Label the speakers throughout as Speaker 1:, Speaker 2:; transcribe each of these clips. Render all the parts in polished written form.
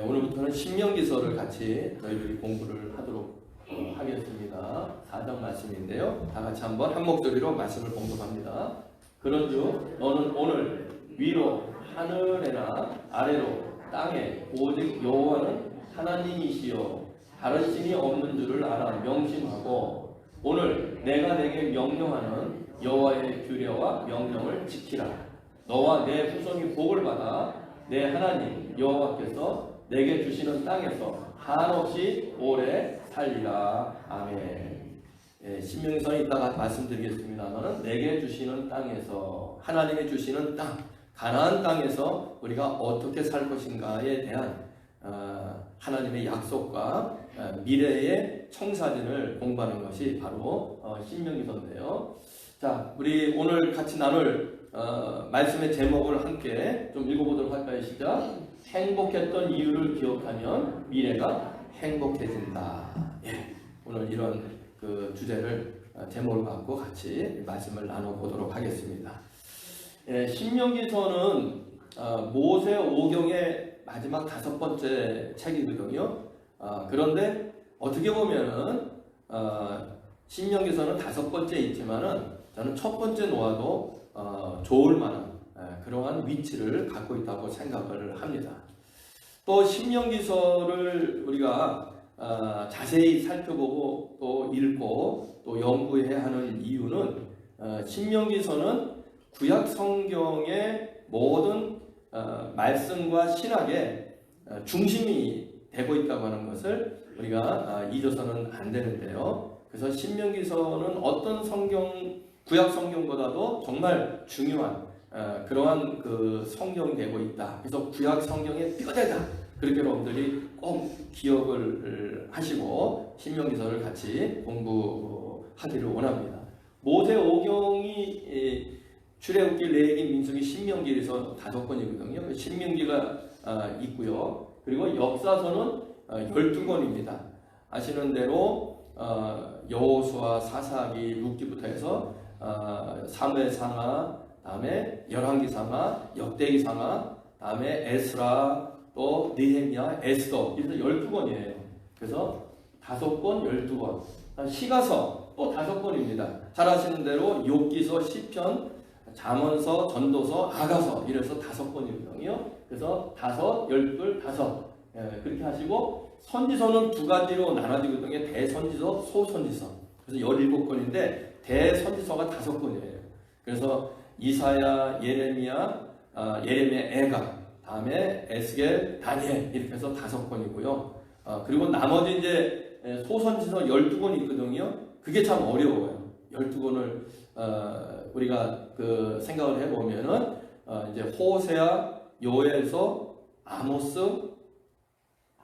Speaker 1: 오늘부터는 신명기서를 같이 저희들이 공부를 하도록 하겠습니다. 4장 말씀인데요. 다 같이 한번 한 목소리로 말씀을 공독합니다. 그런즉 너는 오늘 위로 하늘에나 아래로 땅에 오직 여호와는 하나님이시요 다른 신이 없는 줄을 알아 명심하고 오늘 내가 내게 명령하는 여호와의 규례와 명령을 지키라. 너와 내 후손이 복을 받아 내 하나님 여호와께서 내게 주시는 땅에서 한없이 오래 살리라. 아멘. 신명기서는 이따가 말씀드리겠습니다. 너는 내게 주시는 땅에서, 하나님이 주시는 땅, 가나안 땅에서 우리가 어떻게 살 것인가에 대한 하나님의 약속과 미래의 청사진을 공부하는 것이 바로 신명기서인데요. 자, 우리 오늘 같이 나눌 말씀의 제목을 함께 좀 읽어보도록 할까요? 시작. 행복했던 이유를 기억하면 미래가 행복해진다. 오늘 이런 그 주제를 제목을 갖고 같이 말씀을 나눠보도록 하겠습니다. 신명기서는 모세 오경의 마지막 5번째 책이거든요. 그런데 어떻게 보면은 신명기서는 5번째 있지만은 저는 첫 번째 놓아도 좋을 만한 그러한 위치를 갖고 있다고 생각을 합니다. 또 신명기서를 우리가 자세히 살펴보고 또 읽고 또 연구해야 하는 이유는 신명기서는 구약 성경의 모든 말씀과 신학의 중심이 되고 있다고 하는 것을 우리가 잊어서는 안 되는데요. 그래서 신명기서는 어떤 구약 성경보다도 정말 중요한 그러한 그 성경이 되고 있다. 그래서 구약 성경의 뼈대다. 그렇게 여러분들이 꼭 기억을 하시고 신명기서를 같이 공부하기를 원합니다. 모세 오경이 출애굽기, 레위기, 민수기, 신명기에서 5권이거든요. 신명기가 있고요. 그리고 역사서는 12권입니다. 아시는 대로 여호수아, 사사기, 룻기부터 해서 사무엘상하, 다음에 열왕기상하, 역대기상하, 다음에 에스라, 또 느헤미야, 에스더, 이래서 12권이에요. 그래서 5권, 12권. 시가서 또 5권입니다. 잘 아시는 대로 욥기서, 시편, 잠언서, 전도서, 아가서 이래서 5권이거든요. 그래서 5, 12, 5 그렇게 하시고 선지서는 2가지로 나눠지거든요. 대선지서, 소선지서. 그래서 17권인데 대선지서가 5권이에요. 그래서 이사야, 예레미야, 애가, 다음에 에스겔, 다니엘 이렇게 해서 5권이고요. 그리고 나머지 이제 소선지서 12권이 있거든요. 그게 참 어려워요. 12권을 우리가 그 생각을 해보면은 이제 호세아, 요엘서, 아모스,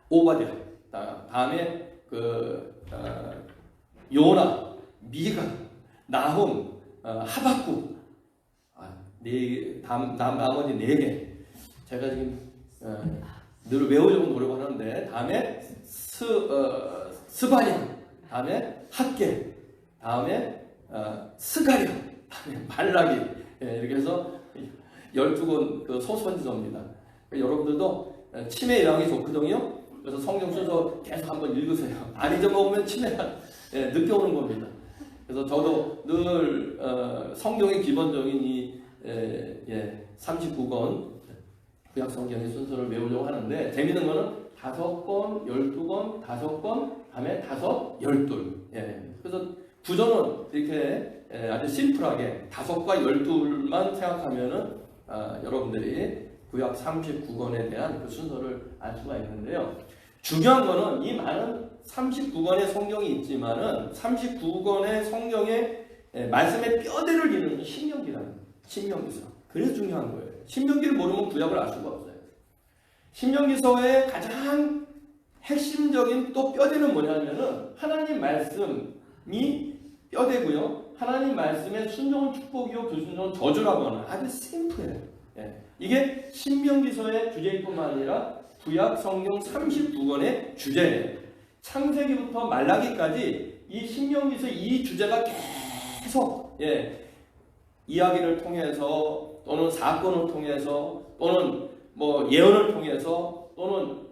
Speaker 1: 오바댜, 다음에 그 요나, 미가, 나훔, 하박국, 나머지 4개. 제가 지금 늘 외우려고 노력하는데 다음에 스바냐, 다음에 학계, 다음에 스가랴, 다음에 말라기 이렇게 해서 12권 그 소선지서입니다. 여러분들도 치매 예방이 좋거든요. 그래서 성경 순서 계속 한번 읽으세요. 안 잊어먹으면 치매가 늦게 오는 겁니다. 그래서 저도 늘 성경의 기본적인 이 39권 구약 성경의 순서를 외우려고 하는데 재미있는 거는 5권, 12권, 5권, 다음에 5, 12. 그래서 구조는 이렇게 아주 심플하게 5과 12만 생각하면은 여러분들이 구약 39권에 대한 그 순서를 알 수가 있는데요. 중요한 거는 이 많은 39권의 성경이 있지만은 39권의 성경의 말씀의 뼈대를 이루는 신명기서. 그래서 중요한 거예요. 신명기를 모르면 구약을 알 수가 없어요. 신명기서의 가장 핵심적인 또 뼈대는 뭐냐면은 하나님 말씀이 뼈대고요. 하나님 말씀의 순종은 축복이요, 불순종은 저주라고 하는 아주 심플해요. 이게 신명기서의 주제일 뿐만 아니라 구약 성경 39권의 주제예요. 창세기부터 말라기까지 이 신명기서 이 주제가 계속 이야기를 통해서 또는 사건을 통해서 또는 뭐 예언을 통해서 또는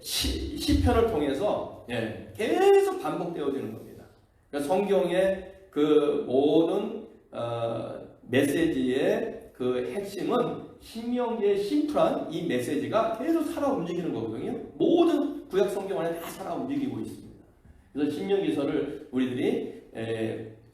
Speaker 1: 시편을 통해서 계속 반복되어지는 겁니다. 그러니까 성경의 그 모든 메시지의 그 핵심은 신명기의 심플한 이 메시지가 계속 살아 움직이는 거거든요. 모든 구약 성경 안에 다 살아 움직이고 있습니다. 그래서 신명기서를 우리들이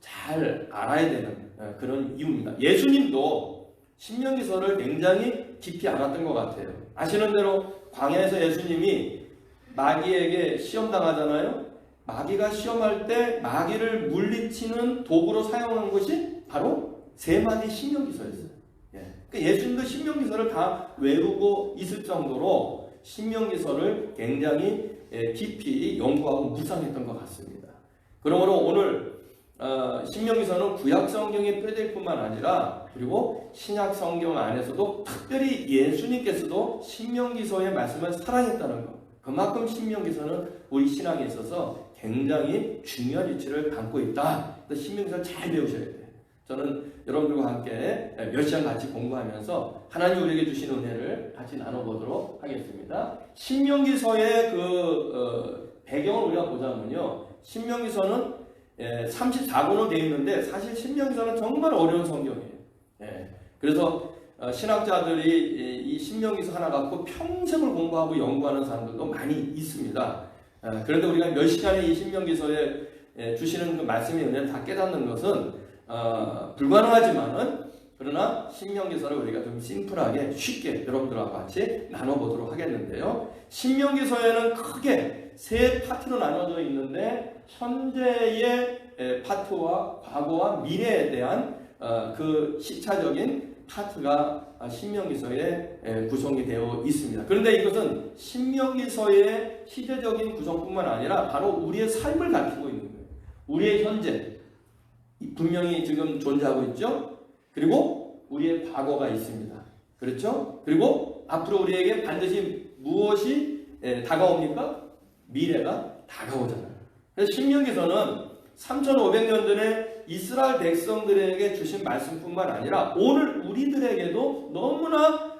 Speaker 1: 잘 알아야 되는 그런 이유입니다. 예수님도 신명기서를 굉장히 깊이 알았던 것 같아요. 아시는 대로 광야에서 예수님이 마귀에게 시험당하잖아요. 마귀가 시험할 때 마귀를 물리치는 도구로 사용한 것이 바로 3마디 신명기서였어요. 그러니까 예수님도 신명기서를 다 외우고 있을 정도로 신명기서를 굉장히 깊이 연구하고 묵상했던 것 같습니다. 그러므로 오늘 신명기서는 구약 성경의 표대뿐만 아니라 그리고 신약 성경 안에서도 특별히 예수님께서도 신명기서의 말씀을 사랑했다는 것. 그만큼 신명기서는 우리 신앙에 있어서 굉장히 중요한 위치를 담고 있다. 신명기서를 잘 배우셔야 돼요. 저는 여러분들과 함께 몇 시간 같이 공부하면서 하나님 우리에게 주신 은혜를 같이 나눠보도록 하겠습니다. 신명기서의 배경을 우리가 보자면요. 신명기서는 34권으로 되어 있는데 사실 신명기서는 정말 어려운 성경이에요. 그래서 신학자들이 이 신명기서 하나 갖고 평생을 공부하고 연구하는 사람들도 많이 있습니다. 그런데 우리가 몇 시간에 이 신명기서에 주시는 그 말씀의 은혜를 다 깨닫는 것은 불가능하지만은 그러나 신명기서를 우리가 좀 심플하게 쉽게 여러분들과 같이 나눠보도록 하겠는데요. 신명기서에는 크게 3파트로 나눠져 있는데 현재의 파트와 과거와 미래에 대한 그 시차적인 파트가 신명기서에 구성이 되어 있습니다. 그런데 이것은 신명기서의 시대적인 구성뿐만 아니라 바로 우리의 삶을 가리키고 있는 거예요. 우리의 현재 분명히 지금 존재하고 있죠. 그리고 우리의 과거가 있습니다. 그렇죠? 그리고 앞으로 우리에게 반드시 무엇이 다가옵니까? 미래가 다가오잖아요. 그래서 신명기서는 3500년 전에 이스라엘 백성들에게 주신 말씀뿐만 아니라 오늘 우리들에게도 너무나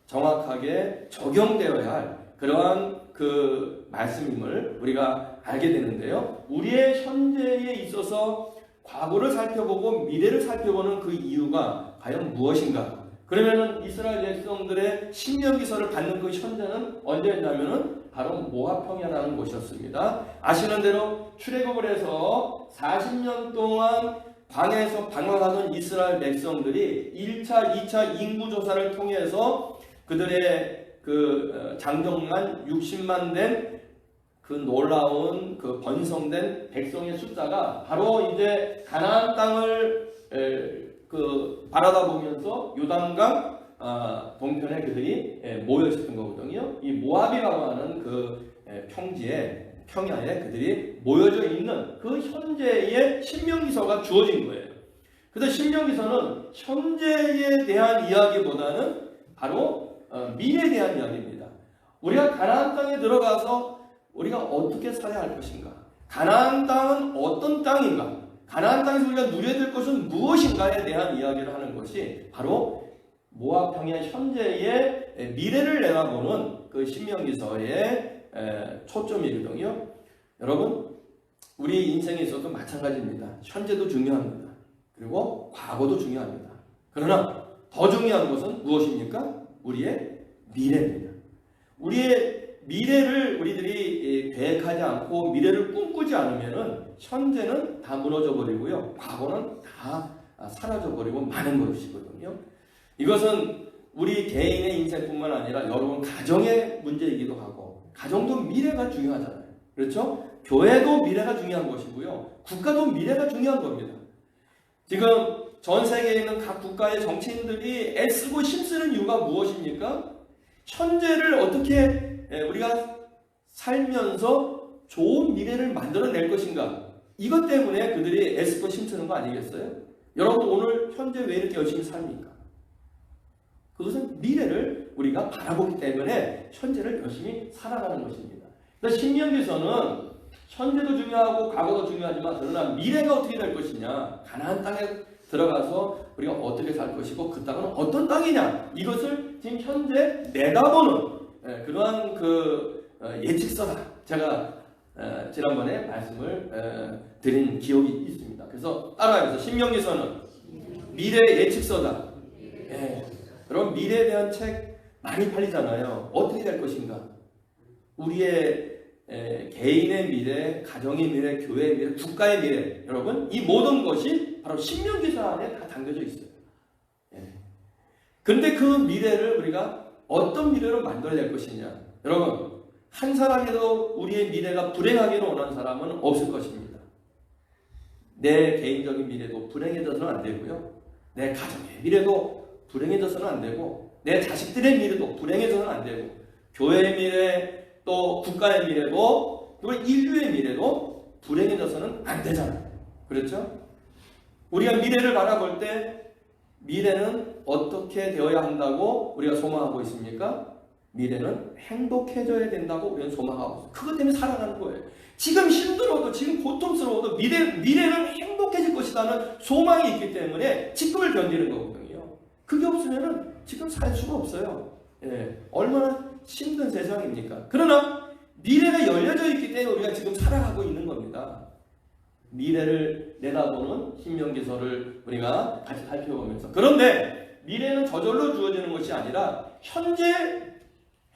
Speaker 1: 정확하게 적용되어야 할 그러한 그 말씀임을 우리가 알게 되는데요. 우리의 현재에 있어서 과거를 살펴보고 미래를 살펴보는 그 이유가 과연 무엇인가? 그러면은 이스라엘 백성들의 신명기서를 받는 그 현재는 언제였냐면은 바로 모압 평야라는 곳이었습니다. 아시는 대로 출애굽을 해서 40년 동안 광야에서 방황하던 이스라엘 백성들이 1차, 2차 인구 조사를 통해서 그들의 그 장정만 60만 된 그 놀라운 그 번성된 백성의 숫자가 바로 이제 가나안 땅을 바라다 보면서 요단강 동편에 그들이 모여 있었던 거거든요. 이 모압이라고 하는 그 평야에 그들이 모여져 있는 그 현재의 신명기서가 주어진 거예요. 그래서 신명기서는 현재에 대한 이야기보다는 바로 미래에 대한 이야기입니다. 우리가 가나안 땅에 들어가서 우리가 어떻게 살아야 할 것인가? 가나안 땅은 어떤 땅인가? 가나안 땅에서 우리가 누려야 될 것은 무엇인가에 대한 이야기를 하는 것이 바로 모압 평야 현재의 미래를 내다보는 그 신명기서의 초점이거든요. 여러분, 우리 인생에 있어도 마찬가지입니다. 현재도 중요합니다. 그리고 과거도 중요합니다. 그러나 더 중요한 것은 무엇입니까? 우리의 미래입니다. 우리의 미래를 우리들이 계획하지 않고 미래를 꿈꾸지 않으면은 현재는 다 무너져 버리고요. 과거는 다 사라져 버리고 마는 것이거든요. 이것은 우리 개인의 인생뿐만 아니라 여러분 가정의 문제이기도 하고 가정도 미래가 중요하잖아요. 그렇죠? 교회도 미래가 중요한 것이고요. 국가도 미래가 중요한 겁니다. 지금 전 세계에 있는 각 국가의 정치인들이 애쓰고 힘쓰는 이유가 무엇입니까? 현재를 어떻게 우리가 살면서 좋은 미래를 만들어낼 것인가? 이것 때문에 그들이 애쓰고 힘쓰는 거 아니겠어요? 여러분 오늘 현재 왜 이렇게 열심히 삽니까? 그것은 미래를 우리가 바라보기 때문에 현재를 열심히 살아가는 것입니다. 그래서 신명기서는 현재도 중요하고 과거도 중요하지만 그러나 미래가 어떻게 될 것이냐, 가나안 땅에 들어가서 우리가 어떻게 살 것이고 그 땅은 어떤 땅이냐, 이것을 지금 현재 내다보는 그러한 예측서다. 제가 지난번에 말씀을 드린 기억이 있습니다. 그래서 따라해서 신명기서는 미래 예측서다. 여러분 미래에 대한 책 많이 팔리잖아요. 어떻게 될 것인가? 우리의 개인의 미래, 가정의 미래, 교회의 미래, 국가의 미래, 여러분 이 모든 것이 바로 신명기서 안에 다 담겨져 있어요. 그런데 그 미래를 우리가 어떤 미래로 만들어낼 것이냐? 여러분 한 사람이라도 우리의 미래가 불행하기를 원하는 사람은 없을 것입니다. 내 개인적인 미래도 불행해져서는 안 되고요. 내 가정의 미래도 불행해져서는 안 되고 내 자식들의 미래도 불행해져서는 안 되고 교회의 미래 또 국가의 미래도 그리고 인류의 미래도 불행해져서는 안 되잖아요. 그렇죠? 우리가 미래를 바라볼 때 미래는 어떻게 되어야 한다고 우리가 소망하고 있습니까? 미래는 행복해져야 된다고 우리는 소망하고 있어요. 그것 때문에 살아가는 거예요. 지금 힘들어도 지금 고통스러워도 미래는 행복해질 것이라는 소망이 있기 때문에 지금을 견디는 거거든요. 그게 없으면 지금 살 수가 없어요. 얼마나 힘든 세상입니까? 그러나 미래가 열려져 있기 때문에 우리가 지금 살아가고 있는 겁니다. 미래를 내다보는 신명기서를 우리가 같이 살펴보면서 그런데 미래는 저절로 주어지는 것이 아니라 현재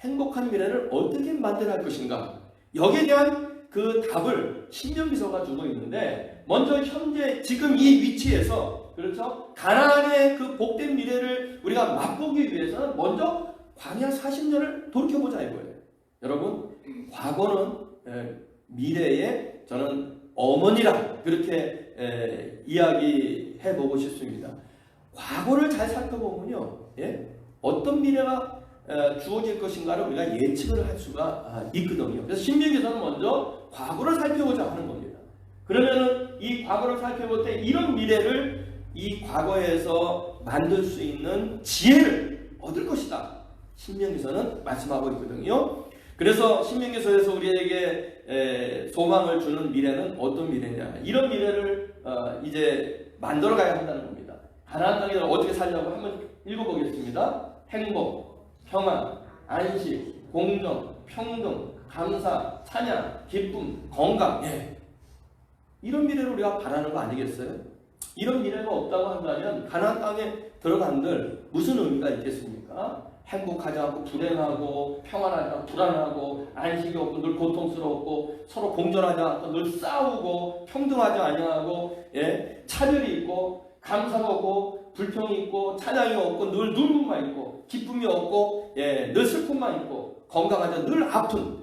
Speaker 1: 행복한 미래를 어떻게 만들어갈 것인가 여기에 대한 그 답을 신명기서가 주고 있는데 먼저 현재 지금 이 위치에서 그렇죠? 가나안의 그 복된 미래를 우리가 맛보기 위해서는 먼저 광야 40년을 돌이켜보자 이거예요. 여러분 과거는 미래에 저는 어머니라 그렇게 이야기해보고 싶습니다. 과거를 잘 살펴보면요. 어떤 미래가 주어질 것인가를 우리가 예측을 할 수가 있거든요. 그래서 신명기서는 먼저 과거를 살펴보자 하는 겁니다. 그러면은 이 과거를 살펴볼 때 이런 미래를 이 과거에서 만들 수 있는 지혜를 얻을 것이다. 신명기서는 말씀하고 있거든요. 그래서 신명기서에서 우리에게 소망을 주는 미래는 어떤 미래냐? 이런 미래를 이제 만들어가야 한다는 겁니다. 가나안 땅에 어떻게 살려고 한번 읽어보겠습니다. 행복, 평안, 안식, 공정, 평등, 감사, 찬양, 기쁨, 건강. 이런 미래를 우리가 바라는 거 아니겠어요? 이런 미래가 없다고 한다면 가나안 땅에 들어간들 무슨 의미가 있겠습니까? 행복하지 않고 불행하고 평안하지 않고 불안하고 안식이 없고 늘 고통스럽고 서로 공존하지 않고 늘 싸우고 평등하지 아니하고 차별이 있고 감사가 없고 불평이 있고 찬양이 없고 늘 눈물만 있고 기쁨이 없고 늘 슬픔만 있고 건강하지 않고 늘 아픈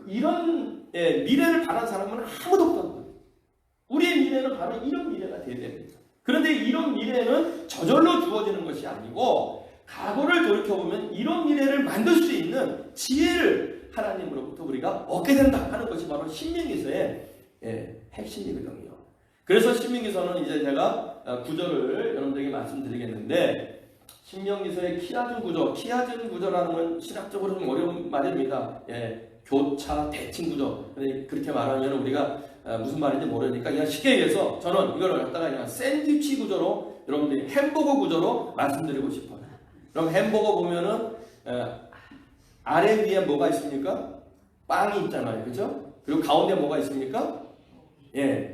Speaker 1: 이런 미래를 바라는 사람은 아무도 없다는 거예요. 우리의 미래는 바로 이런 미래가 되어야 됩니다. 그런데 이런 미래는 저절로 주어지는 것이 아니고 과거를 돌이켜보면 이런 미래를 만들 수 있는 지혜를 하나님으로부터 우리가 얻게 된다 하는 것이 바로 신명기서의 핵심이거든요. 그래서 신명기서는 이제 제가 구절을 여러분들에게 말씀드리겠는데 신명기서의 키아준 구조, 키아준 구조라는 건 신학적으로 좀 어려운 말입니다. 교차 대칭 구조. 그렇게 말하면 우리가 무슨 말인지 모르니까 그냥 쉽게 얘기해서 저는 이걸 갖다가 그냥 샌드위치 구조로 여러분들이 햄버거 구조로 말씀드리고 싶어요. 그럼 햄버거 보면은 아래 위에 뭐가 있습니까? 빵이 있잖아요, 그죠? 그리고 가운데 뭐가 있습니까?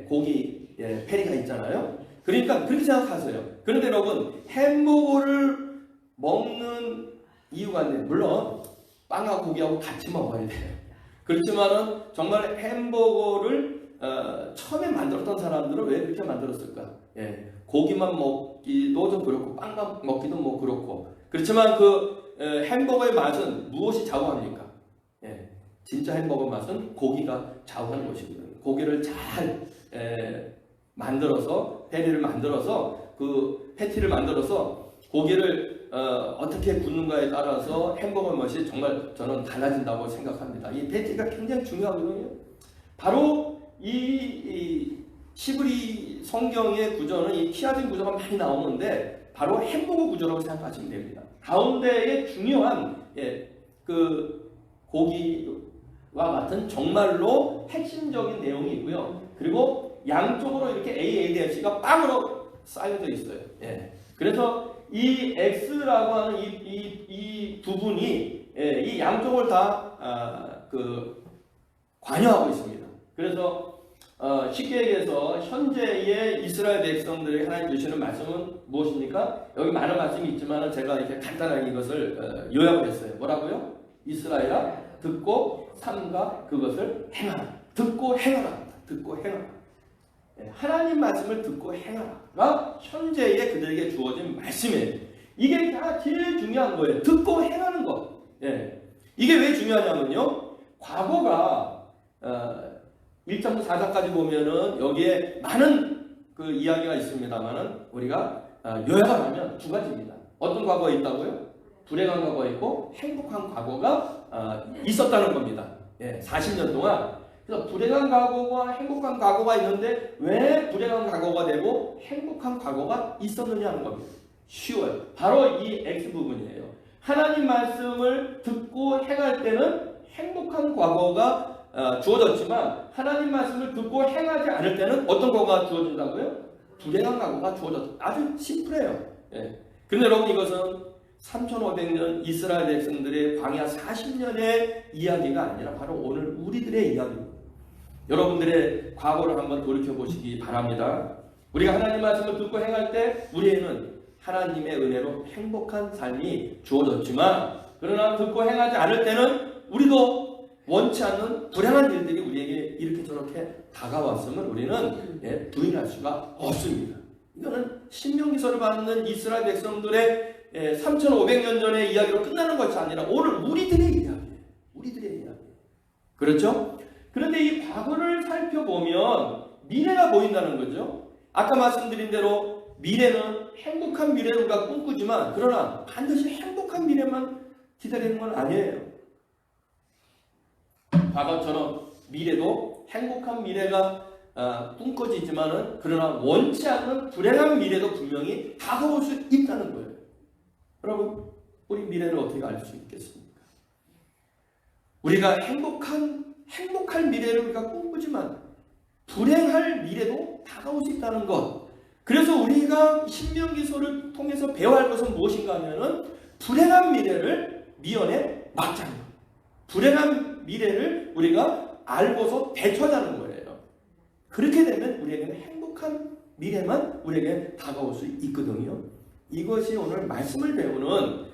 Speaker 1: 고기, 페리가 있잖아요. 그러니까 그렇게 생각하세요. 그런데 여러분 햄버거를 먹는 이유가 있는데 물론 빵하고 고기하고 같이 먹어야 돼요. 그렇지만은 정말 햄버거를 처음에 만들었던 사람들은 왜 그렇게 만들었을까? 고기만 먹기도 좀 그렇고 빵만 먹기도 뭐 그렇고 그렇지만 그 햄버거의 맛은 무엇이 좌우합니까? 진짜 햄버거 맛은 고기가 좌우하는 것이거든요. 고기를 잘 만들어서 패티를 만들어서 고기를 어떻게 굽는가에 따라서 햄버거 맛이 정말 저는 달라진다고 생각합니다. 이 패티가 굉장히 중요하거든요. 바로 이 시브리 성경의 구조는 이 키아진 구조가 많이 나오는데 바로 햄버거 구조라고 생각하시면 됩니다. 가운데에 중요한 그 고기와 같은 정말로 핵심적인 내용이 있고요. 그리고 양쪽으로 이렇게 AADFC가 빵으로 쌓여져 있어요. 그래서 이 X라고 하는 이 부분이 이 양쪽을 다 관여하고 있습니다. 그래서 쉽게 얘기해서 현재의 이스라엘 백성들에게 하나님 주시는 말씀은 무엇입니까? 여기 많은 말씀이 있지만 제가 이렇게 간단하게 이것을 요약을 했어요. 뭐라고요? 이스라엘아 듣고 삼가 그것을 행하라. 듣고 행하라. 듣고 행하라. 하나님 말씀을 듣고 행하라가 현재의 그들에게 주어진 말씀이에요. 이게 다 제일 중요한 거예요. 듣고 행하는 것. 이게 왜 중요하냐면요. 과거가 1장부터 4장까지 보면은 여기에 많은 그 이야기가 있습니다만은 우리가 요약을 하면 두 가지입니다. 어떤 과거가 있다고요? 불행한 과거가 있고 행복한 과거가 있었다는 겁니다. 40년 동안. 그래서 불행한 과거와 행복한 과거가 있는데 왜 불행한 과거가 되고 행복한 과거가 있었느냐 하는 겁니다. 쉬워요. 바로 이 X 부분이에요. 하나님 말씀을 듣고 행할 때는 행복한 과거가 주어졌지만 하나님 말씀을 듣고 행하지 않을 때는 어떤 과거가 주어진다고요? 불행한 과거가 주어졌다. 아주 심플해요. 근데 여러분 이것은 3500년 이스라엘 백성들의 광야 40년의 이야기가 아니라 바로 오늘 우리들의 이야기입니다. 여러분들의 과거를 한번 돌이켜보시기 바랍니다. 우리가 하나님 말씀을 듣고 행할 때 우리에는 하나님의 은혜로 행복한 삶이 주어졌지만 그러나 듣고 행하지 않을 때는 우리도 원치 않는 불행한 일들이 우리에게 이렇게 저렇게 다가왔음을 우리는 부인할 수가 없습니다. 이거는 신명기서를 받는 이스라엘 백성들의 3500년 전의 이야기로 끝나는 것이 아니라 오늘 우리들의 이야기예요. 우리들의 이야기. 그렇죠? 그런데 이 과거를 살펴보면 미래가 보인다는 거죠. 아까 말씀드린 대로 미래는 행복한 미래를 우리가 꿈꾸지만 그러나 반드시 행복한 미래만 기다리는 건 아니에요. 과거처럼 미래도 행복한 미래가 꿈꿔지지만은 그러나 원치 않는 불행한 미래도 분명히 다가올 수 있다는 거예요. 여러분, 우리 미래를 어떻게 알 수 있겠습니까? 우리가 행복할 미래를 우리가 꿈꾸지만 불행할 미래도 다가올 수 있다는 것. 그래서 우리가 신명기서를 통해서 배워야 할 것은 무엇인가 하면은 불행한 미래를 미연에 막자는 것. 불행한 미래를 우리가 알고서 대처하자는 거예요. 그렇게 되면 우리에게는 행복한 미래만 우리에게 다가올 수 있거든요. 이것이 오늘 말씀을 배우는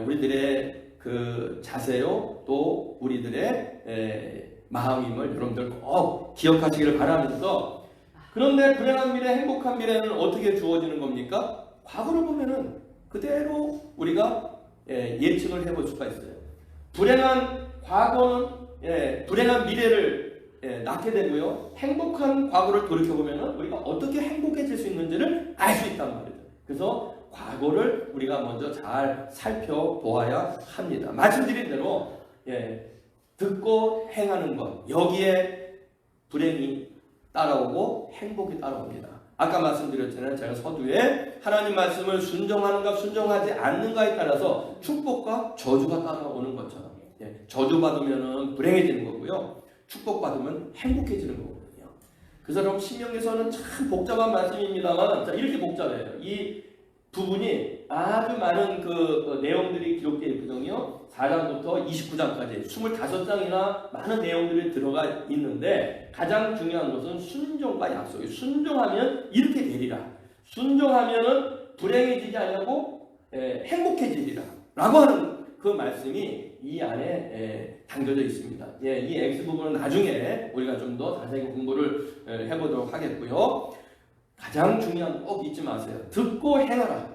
Speaker 1: 우리들의 그 자세요, 또 우리들의 마음임을 여러분들 꼭 기억하시기를 바라면서, 그런데 불행한 미래, 행복한 미래는 어떻게 주어지는 겁니까? 과거를 보면은 그대로 우리가 예측을 해볼 수가 있어요. 불행한 과거는 불행한 미래를 낳게 되고요. 행복한 과거를 돌이켜보면은 우리가 어떻게 행복해질 수 있는지를 알 수 있단 말이죠. 그래서 과거를 우리가 먼저 잘 살펴보아야 합니다. 말씀드린 대로 듣고 행하는 것, 여기에 불행이 따라오고 행복이 따라옵니다. 아까 말씀드렸잖아요. 제가 서두에 하나님 말씀을 순종하는가 순종하지 않는가에 따라서 축복과 저주가 따라오는 것처럼, 저주받으면 불행해지는 거고요, 축복받으면 행복해지는 거거든요. 그래서 여러분 신명기서는 참 복잡한 말씀입니다만 이렇게 복잡해요. 이 부분이 아주 많은 그 내용들이 기록되어 있거든요. 4장부터 29장까지 25장이나 많은 내용들이 들어가 있는데 가장 중요한 것은 순종과 약속이에요. 순종하면 이렇게 되리라. 순종하면은 불행해지지 않고 행복해지리라 라고 하는 그 말씀이 이 안에 담겨져 있습니다. 이 X 부분은 나중에 우리가 좀 더 자세히 공부를 해보도록 하겠고요. 가장 중요한 거 꼭 잊지 마세요. 듣고 행하라.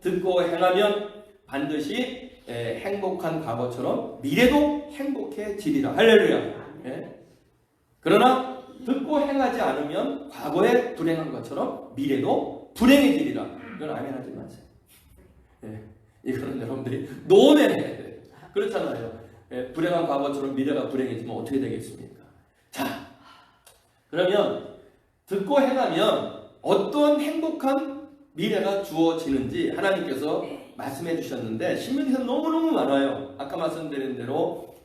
Speaker 1: 듣고 행하면 반드시 행복한 과거처럼 미래도 행복해지리라. 할렐루야. 그러나 듣고 행하지 않으면 과거에 불행한 것처럼 미래도 불행해지리라. 이건 아멘하지 마세요. 이거는 여러분들이 노내해야 돼요. 그렇잖아요. 불행한 과거처럼 미래가 불행해지면 어떻게 되겠습니까? 자, 그러면 듣고 행하면 어떤 행복한 미래가 주어지는지 하나님께서 말씀해 주셨는데 신명기서 너무너무 많아요. 아까 말씀드린 대로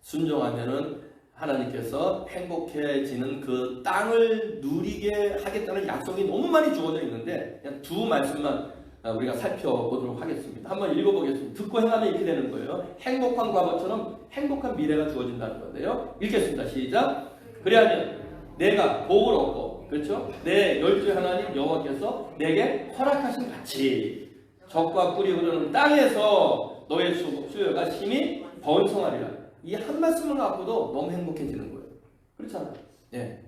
Speaker 1: 순종하면은 하나님께서 행복해지는 그 땅을 누리게 하겠다는 약속이 너무 많이 주어져 있는데 그냥 두 말씀만 우리가 살펴보도록 하겠습니다. 한번 읽어보겠습니다. 듣고 행하면 이렇게 되는 거예요. 행복한 과거처럼 행복한 미래가 주어진다는 건데요. 읽겠습니다. 시작. 그래야면 내가 복을 얻고, 그렇죠? 내 열주의 하나님 여호와께서 내게 허락하신 같이 적과 꿀이 흐르는 땅에서 너의 수요가 심히 번성하리라. 이 한 말씀을 갖고도 너무 행복해지는 거예요. 그렇잖아요. 예.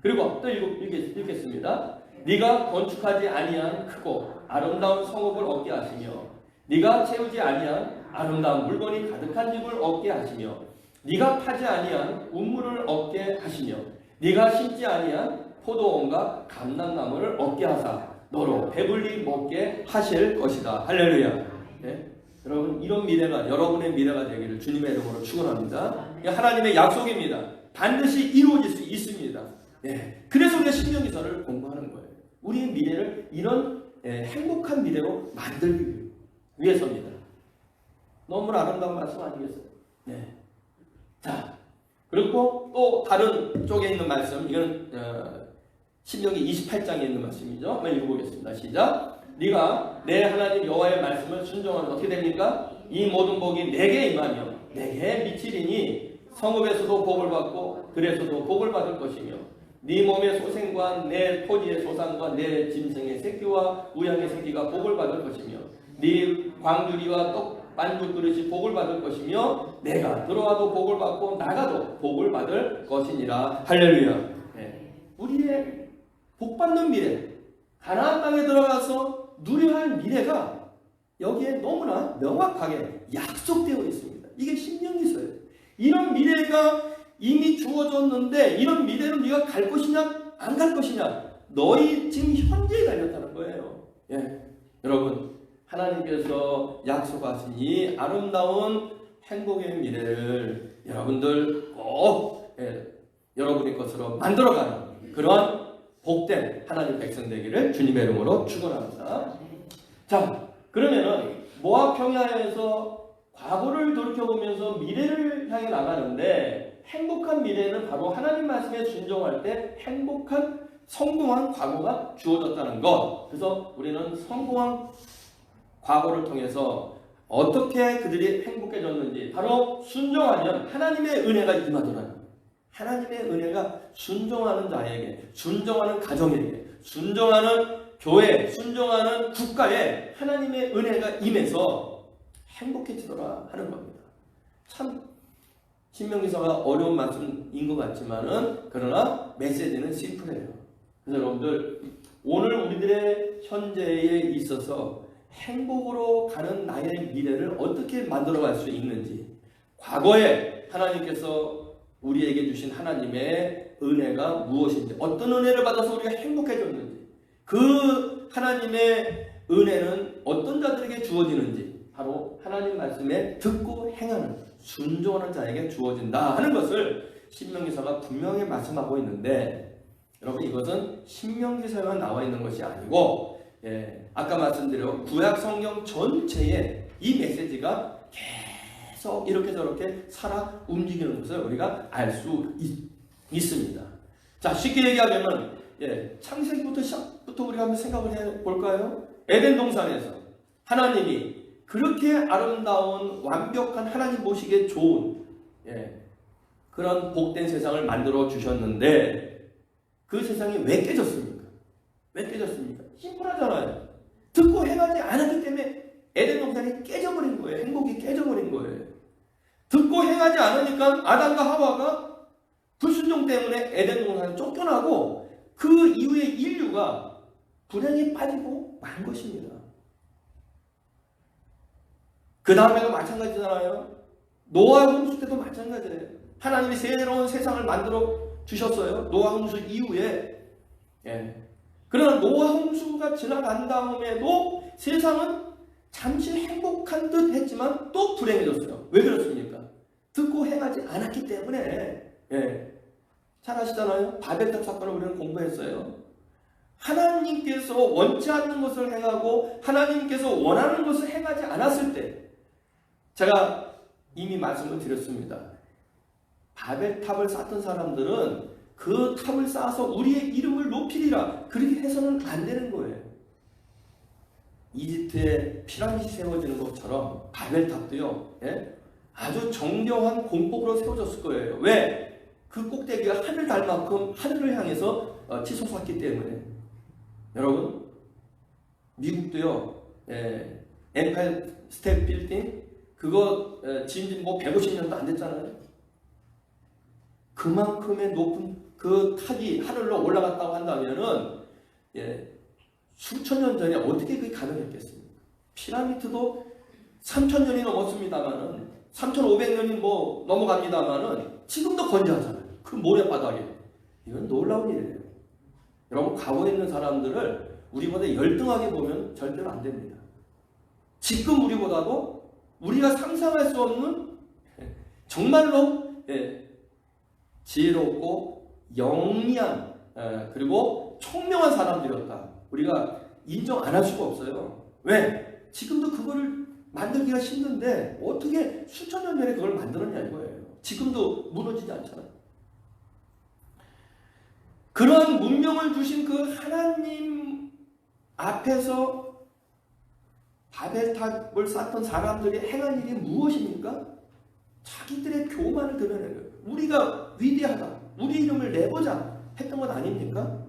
Speaker 1: 그리고 또 읽겠습니다. 네가 건축하지 아니한 크고 아름다운 성읍을 얻게 하시며 네가 채우지 아니한 아름다운 물건이 가득한 집을 얻게 하시며 네가 파지 아니한 우물을 얻게 하시며 네가 심지 아니한 포도원과 감람나무를 얻게 하사 너로 배불리 먹게 하실 것이다. 할렐루야. 네? 여러분 이런 미래가 여러분의 미래가 되기를 주님의 이름으로 축원합니다. 하나님의 약속입니다. 반드시 이루어질 수 있습니다. 네. 그래서 우리가 신명기서를 공부하는 거예요. 우리의 미래를 이런 행복한 미래로 만들기 위해서입니다. 너무나 아름다운 말씀 아니겠어요? 네. 자, 그리고 또 다른 쪽에 있는 말씀, 이건 신명기 28장에 있는 말씀이죠. 한번 읽어보겠습니다. 시작. 네가 내 하나님 여호와의 말씀을 순종하면 어떻게 됩니까? 이 모든 복이 내게 임하며 내게 미치리니 성읍에서도 복을 받고 들에서도 복을 받을 것이며 네 몸의 소생과 내 토지의 소산과 내 짐승의 새끼와 우양의 새끼가 복을 받을 것이며 네 광주리와 떡 반죽 그릇이 복을 받을 것이며 내가 들어와도 복을 받고 나가도 복을 받을 것이니라. 할렐루야. 네. 우리의 복받는 미래, 가나안 땅에 들어가서 누려야 할 미래가 여기에 너무나 명확하게 약속되어 있습니다. 이게 신명기서예요. 이런 미래가 이미 주어졌는데 이런 미래로 네가 갈 것이냐 안 갈 것이냐 너희 지금 현재에 달렸다는 거예요. 예. 여러분 하나님께서 약속하신 이 아름다운 행복의 미래를 여러분들 꼭 여러분의 것으로 만들어가는 그러한 복된 하나님 백성 되기를 주님의 이름으로 축원합니다. 자, 그러면은 모압 평야에서 과거를 돌이켜보면서 미래를 향해 나가는데 행복한 미래는 바로 하나님 말씀에 순종할 때 행복한 성공한 과거가 주어졌다는 것. 그래서 우리는 성공한 과거를 통해서 어떻게 그들이 행복해졌는지 바로 순종하면 하나님의 은혜가 임하더라는 거예요. 하나님의 은혜가 순종하는 자에게, 순종하는 가정에게, 순종하는 교회, 순종하는 국가에 하나님의 은혜가 임해서 행복해지더라 하는 겁니다. 참 신명기서가 어려운 말씀인 것 같지만은 그러나 메시지는 심플해요. 그래서 여러분들 오늘 우리들의 현재에 있어서 행복으로 가는 나의 미래를 어떻게 만들어갈 수 있는지, 과거에 하나님께서 우리에게 주신 하나님의 은혜가 무엇인지, 어떤 은혜를 받아서 우리가 행복해졌는지, 그 하나님의 은혜는 어떤 자들에게 주어지는지 바로 하나님 말씀에 듣고 행하는 순종하는 자에게 주어진다 하는 것을 신명기서가 분명히 말씀하고 있는데, 여러분 이것은 신명기서에만 나와 있는 것이 아니고 아까 말씀드린 구약 성경 전체에 이 메시지가 계속 이렇게 저렇게 살아 움직이는 것을 우리가 알 수 있습니다. 자, 쉽게 얘기하면 창세기부터 우리가 한번 생각을 해볼까요? 에덴 동산에서 하나님이 그렇게 아름다운 완벽한 하나님 보시기에 좋은 그런 복된 세상을 만들어 주셨는데 그 세상이 왜 깨졌습니까? 왜 깨졌습니까? 심플하잖아요. 듣고 행하지 않았기 때문에 에덴 동산이 깨져버린 거예요. 행복이 깨져버린 거예요. 듣고 행하지 않으니까 아담과 하와가 불순종 때문에 에덴 동산에 쫓겨나고 그 이후에 인류가 불행에 빠지고 만 것입니다. 그 다음에도 마찬가지잖아요. 노아 홍수 때도 마찬가지예요. 하나님이 새로운 세상을 만들어 주셨어요. 노아 홍수 이후에. 그러나 노아 홍수가 지나간 다음에도 세상은 잠시 행복한 듯 했지만 또 불행해졌어요. 왜 그렇습니까? 듣고 행하지 않았기 때문에. 잘 아시잖아요. 바벨탑 사건을 우리는 공부했어요. 하나님께서 원치 않는 것을 행하고 하나님께서 원하는 것을 행하지 않았을 때, 제가 이미 말씀을 드렸습니다. 바벨탑을 쌓던 사람들은 그 탑을 쌓아서 우리의 이름을 높이리라 그렇게 해서는 안 되는 거예요. 이집트에 피라미드 세워지는 것처럼 바벨탑도요, 예? 아주 정교한 공법으로 세워졌을 거예요. 왜? 그 꼭대기가 하늘 달 만큼 하늘을 향해서 치솟았기 때문에. 여러분, 미국도요, 예, 엠파이어 스테이트 빌딩 그거 지은 지 뭐 150년도 안 됐잖아요. 그만큼의 높은 그 탑이 하늘로 올라갔다고 한다면은, 예, 수천 년 전에 어떻게 그게 가능했겠습니까? 피라미드도 3,000년이 넘었습니다만은, 3,500년이 뭐 넘어갑니다만은 지금도 건재하잖아요. 그 모래바닥에. 이건 놀라운 일이에요. 여러분, 과거에 있는 사람들을 우리보다 열등하게 보면 절대로 안 됩니다. 지금 우리보다도 우리가 상상할 수 없는 정말로, 예, 지혜롭고 영리한, 그리고 총명한 사람들이었다. 우리가 인정 안 할 수가 없어요. 왜? 지금도 그거를 만들기가 힘든데 어떻게 수천 년 전에 그걸 만들었냐 이거예요. 지금도 무너지지 않잖아요. 그런 문명을 주신 그 하나님 앞에서 바벨탑을 쌓던 사람들이 행한 일이 무엇입니까? 자기들의 교만을 드러내는 거예요. 우리가 위대하다, 우리 이름을 내보자 했던 것 아닙니까?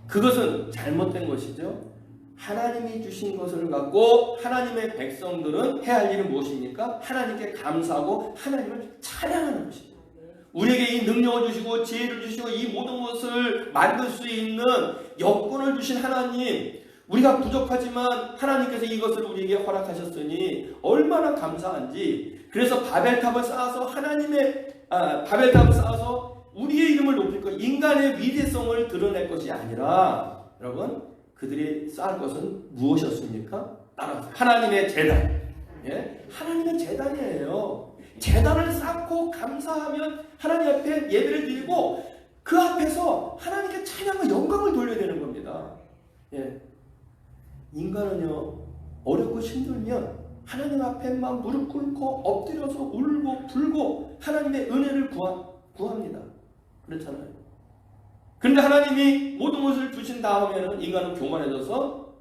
Speaker 1: 그것은 잘못된 것이죠. 하나님이 주신 것을 갖고 하나님의 백성들은 해야 할 일은 무엇입니까? 하나님께 감사하고 하나님을 찬양하는 것입니다. 우리에게 이 능력을 주시고 지혜를 주시고 이 모든 것을 만들 수 있는 여건을 주신 하나님, 우리가 부족하지만 하나님께서 이것을 우리에게 허락하셨으니 얼마나 감사한지. 그래서 바벨탑을 쌓아서 바벨탑을 쌓아서 우리의 이름을 높일 것, 인간의 위대성을 드러낼 것이 아니라, 여러분, 그들이 쌓을 것은 무엇이었습니까? 따라서 하나님의 제단. 예? 하나님의 제단이에요. 제단을 쌓고 감사하면 하나님 앞에 예배를 드리고 그 앞에서 하나님께 찬양과 영광을 돌려야 되는 겁니다. 예. 인간은요, 어렵고 힘들면 하나님 앞에 막 무릎 꿇고 엎드려서 울고 불고 하나님의 은혜를 구합니다. 그렇잖아요. 그런데 하나님이 모든 것을 주신 다음에는 인간은 교만해져서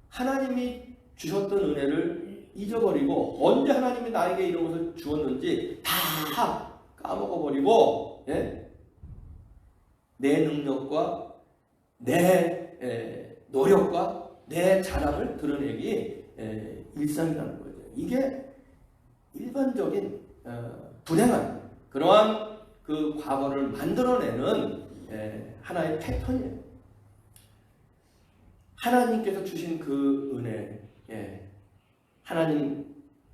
Speaker 1: 하나님이 주셨던 은혜를 잊어버리고, 언제 하나님이 나에게 이런 것을 주었는지 다 까먹어버리고, 예? 내 능력과 내 노력과 내 자랑을 드러내기 일상이라는 거죠. 이게 일반적인 불행한 그러한 그 과거를 만들어내는 하나의 패턴이에요. 하나님께서 주신 그 은혜,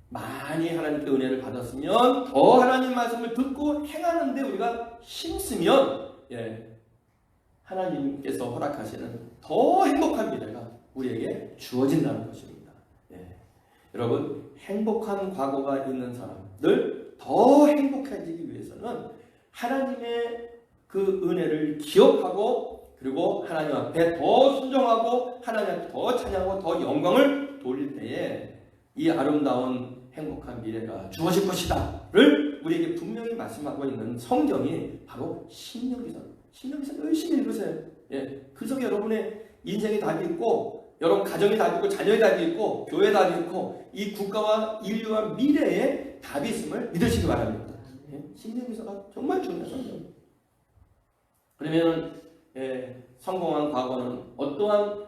Speaker 1: 많이 하나님께 은혜를 받았으면 더 하나님 말씀을 듣고 행하는데 우리가 힘쓰면, 하나님께서 허락하시는 더 행복한 미래가 우리에게 주어진다는 것입니다. 여러분, 행복한 과거가 있는 사람들, 더 행복해지기 위해서는 하나님의 그 은혜를 기억하고, 그리고 하나님 앞에 더 순종하고 하나님 앞에 더 찬양하고 더 영광을 돌릴 때에 이 아름다운 행복한 미래가 주어질 것이다를 우리에게 분명히 말씀하고 있는 성경이 바로 신명기서. 신명기서 열심히 읽으세요. 그 속에 여러분의 인생이 답이 있고, 여러분 가정이 답이 있고, 자녀의 답이 있고, 교회의 답이 있고, 이 국가와 인류와 미래에 답이 있음을 믿으시기 바랍니다. 신명기서가 정말 중요한 성경입니다. 그러면은 성공한 과거는 어떠한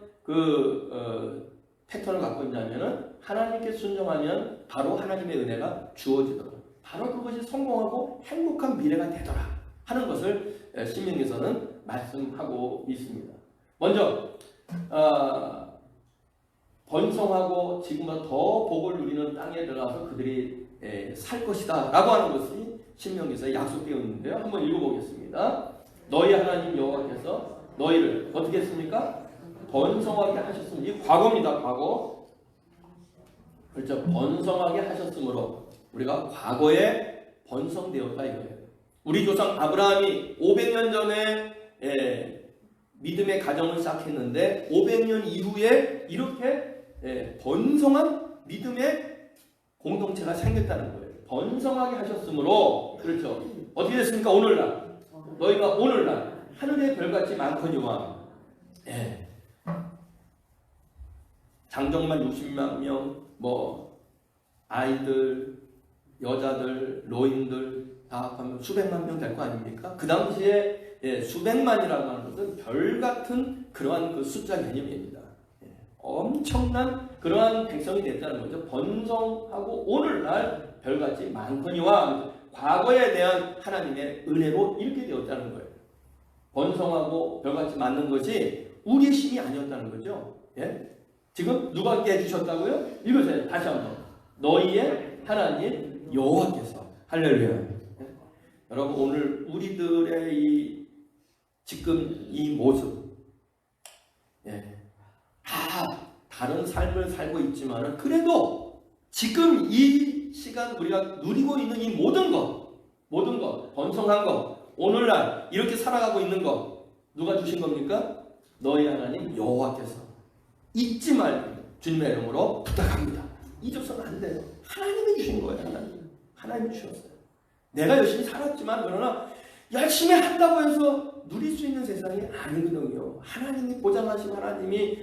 Speaker 1: 패턴을 갖고 있냐면은, 하나님께 순종하면 바로 하나님의 은혜가 주어지더라. 바로 그것이 성공하고 행복한 미래가 되더라 하는 것을 신명기서는 말씀하고 있습니다. 먼저 번성하고 지금보다 더 복을 누리는 땅에 들어가서 그들이 살 것이다 라고 하는 것이 신명기서에 약속되어 있는데요. 한번 읽어보겠습니다. 너희 하나님 여호와께서 너희를 어떻게 했습니까? 번성하게 하셨습니다. 이 과거입니다. 과거. 그렇죠. 번성하게 하셨으므로 우리가 과거에 번성되었다 이거예요. 우리 조상 아브라함이 500년 전에 믿음의 가정을 시작했는데 500년 이후에 이렇게 번성한 믿음의 공동체가 생겼다는 거예요. 번성하게 하셨으므로, 그렇죠. 어떻게 됐습니까? 오늘날 너희가 오늘날 하늘의 별같이 많거니와 장정만 60만 명, 뭐 아이들, 여자들, 노인들 다 합하면 수백만 명 될 거 아닙니까? 그 당시에 수백만이라고 하는 것은 별 같은 그러한 그 숫자 개념입니다. 엄청난 그러한 백성이 됐다는 거죠. 번성하고 오늘날 별같이 많거니와 과거에 대한 하나님의 은혜로 이렇게 되었다는 거예요. 번성하고 별같이 많는 것이 우리의 힘이 아니었다는 거죠. 예? 지금 누가 있게 해주셨다고요? 읽으세요. 다시 한번. 너희의 하나님 여호와께서. 할렐루야. 예? 여러분 오늘 우리들의 지금 이 모습, 다른 삶을 살고 있지만 그래도 지금 이 시간 우리가 누리고 있는 이 모든 것, 번성한 것, 오늘날 이렇게 살아가고 있는 것 누가 주신 겁니까? 너희 하나님 여호와께서. 잊지 말고 주님의 이름으로 부탁합니다. 잊어서는 안 돼요. 하나님이 주신 거예요. 하나님이 주셨어요. 내가 열심히 살았지만 그러나 열심히 한다고 해서 누릴 수 있는 세상이 아니거든요. 하나님이 보장하신 하나님이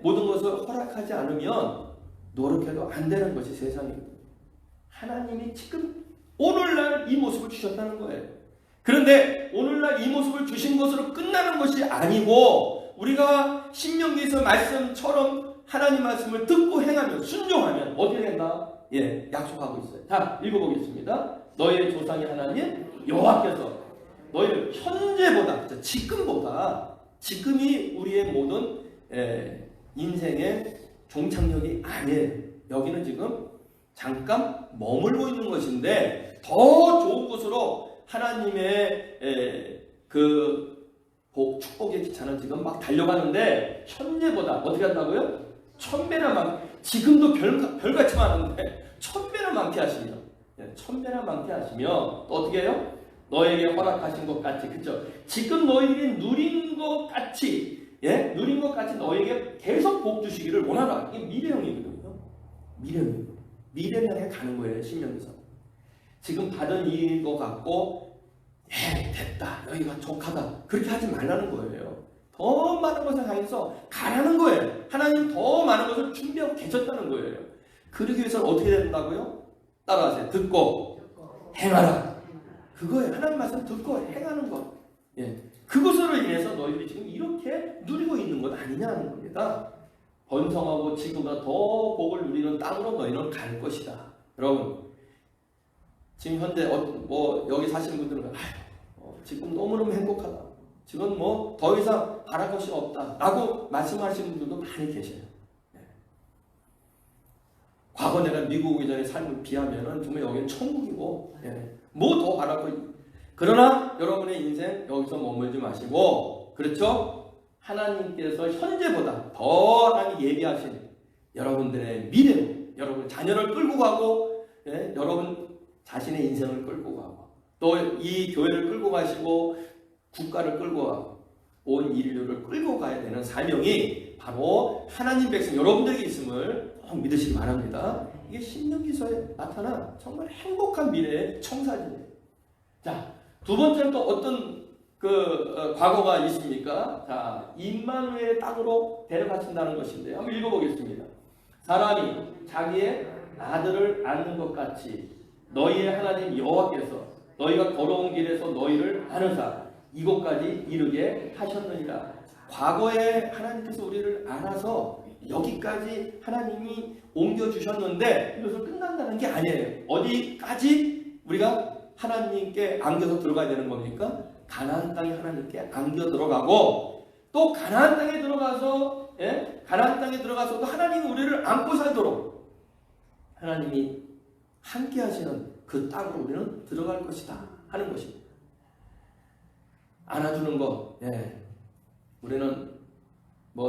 Speaker 1: 모든 것을 허락하지 않으면 노력해도 안 되는 것이 세상입니다. 하나님이 지금 오늘날 이 모습을 주셨다는 거예요. 그런데 오늘날 이 모습을 주신 것으로 끝나는 것이 아니고 우리가 신명기에서 말씀처럼 하나님 말씀을 듣고 행하면 순종하면 어떻게 된다? 약속하고 있어요. 자, 읽어보겠습니다. 너희의 조상의 하나님 여호와께서 너희를 현재보다, 지금보다, 지금이 우리의 모든 인생의 종착역이 아니에요. 여기는 지금 잠깐 머물고 있는 것인데 더 좋은 곳으로 하나님의 그 축복의 기차는 지금 막 달려가는데 현재보다 어떻게 한다고요? 1000배나 많, 지금도 별같이 많은데 1000배나 많게 하시며 1000배나 많게 하시며 또 어떻게 해요? 너에게 허락하신 것 같이, 그쵸? 지금 너희들이 누린 것 같이, 누린 것 같이 너에게 계속 복 주시기를 원하라. 이게 미래형이거든요. 미래를 향해 가는 거예요, 신명기서. 지금 받은 일인 것 같고, 됐다, 여기가 족하다. 그렇게 하지 말라는 거예요. 더 많은 것을 향해서 가라는 거예요. 하나님 더 많은 것을 준비하고 계셨다는 거예요. 그러기 위해서는 어떻게 된다고요? 따라하세요. 듣고 행하라. 그거예요. 하나님 말씀 듣고 행하는 것. 그것으로 인해서 너희들이 지금 이렇게 누리고 있는 것 아니냐는 겁니다. 번성하고 지금보다 더 복을 누리는 땅으로 너희는 갈 것이다. 여러분, 지금 현재 여기 사시는 분들은 지금 너무너무 행복하다. 지금 더 이상 바랄 것이 없다. 라고 말씀하시는 분들도 많이 계셔요. 과거 내가 미국 오기 전에 삶을 비하면 정말 여기는 천국이고 뭐 더 바랄 거. 그러나 여러분의 인생 여기서 머물지 마시고, 그렇죠? 하나님께서 현재보다 더 하나님 예비하신 여러분들의 미래로 여러분 자녀를 끌고 가고, 여러분 자신의 인생을 끌고 가고, 또 이 교회를 끌고 가시고 국가를 끌고 가고 온 인류를 끌고 가야 되는 사명이 바로 하나님 백성 여러분들에게 있음을 꼭 믿으시기 바랍니다. 이게 신명기서에 나타난 정말 행복한 미래의 청사진이에요. 자, 두 번째는 또 어떤 과거가 있습니까? 자, 임마누엘의 땅으로 데려가신다는 것인데 한번 읽어보겠습니다. 사람이 자기의 아들을 안는 것 같이 너희의 하나님 여호와께서 너희가 걸어온 길에서 너희를 안으사 이곳까지 이르게 하셨느니라. 과거에 하나님께서 우리를 안아서 여기까지 하나님이 옮겨주셨는데 이것을 끝난다는 게 아니에요. 어디까지 우리가 하나님께 안겨서 들어가야 되는 겁니까? 가나안 땅에 하나님께 안겨 들어가고, 또 가나안 땅에 들어가서 가나안 땅에 들어가서도 하나님이 우리를 안고 살도록 하나님이 함께 하시는 그 땅으로 우리는 들어갈 것이다 하는 것입니다. 안아주는 거, 우리는